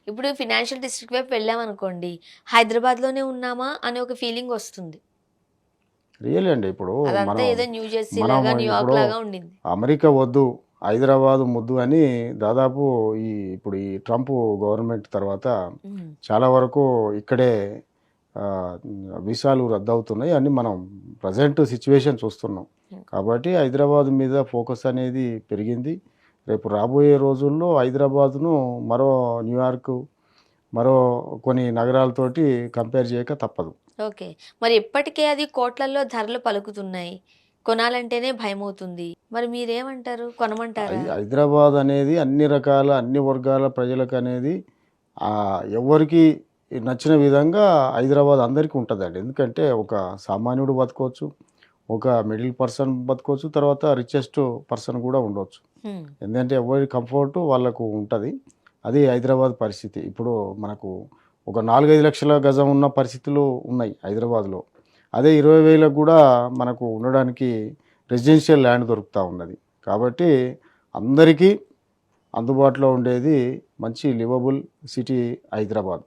ఇప్పుడు financial district వైపు వెళ్ళామనుకోండి, హైదరాబాద్‌లోనే ఉన్నామా అనే ఒక ఫీలింగ్ వస్తుంది. రియల్ అండి. ఇప్పుడు అదంతా మనం ఏదో న్యూ జెర్సీ మనం లాగా, న్యూయార్క్ ఇప్పుడు లాగా ఉండింది. అమెరికా వద్దు, హైదరాబాద్ ముద్దు అని దాదాపు ఇప్పుడు ఈ ట్రంప్ గవర్నమెంట్ తర్వాత హ్మ్. చాలా వరకు ఇక్కడే వీసాలు రద్దవుతున్నాయి అని మనం ప్రజెంట్ సిచ్యువేషన్ చూస్తున్నాం. హ్మ్. కాబట్టి హైదరాబాద్ మీద ఫోకస్ అనేది పెరిగింది. రేపు రాబోయే రోజుల్లో హైదరాబాద్‌ను మరో న్యూయార్క్, మరో కొన్ని నగరాలతోటి కంపేర్ చేయక తప్పదు. ఓకే. మరి ఇప్పటికే అది కోట్లల్లో ధరలు పలుకుతున్నాయి. కొనాలంటేనే భయమవుతుంది. మరి మీరేమంటారు? కొనమంటారా? హైదరాబాద్ అనేది అన్ని రకాల, అన్ని వర్గాల ప్రజలకనేది ఎవ్వరికీ నచ్చిన విధంగా హైదరాబాద్ అందరికీ ఉంటదండి. ఎందుకంటే ఒక సామాన్యుడు బతకొచ్చు, ఒక మిడిల్ పర్సన్ బతకొచ్చు, తర్వాత రిచెస్ట్ పర్సన్ కూడా ఉండొచ్చు. హ్మ్. ఎందుకంటే ఎవరి కంఫర్ట్ వాళ్ళకు ఉంటది. అది హైదరాబాద్ పరిస్థితి. ఇప్పుడు మనకు ఒక 4, 5 లక్షల గజం ఉన్న పరిస్థితులు ఉన్నాయి హైదరాబాద్‌లో. అదే 20,000కు గూడా మనకు ఉండడానికి రెసిడెన్షియల్ ల్యాండ్ దొరుకుతా ఉన్నది. కాబట్టి అందరికీ అందుబాటులో ఉండేది మంచి లివబుల్ సిటీ హైదరాబాద్.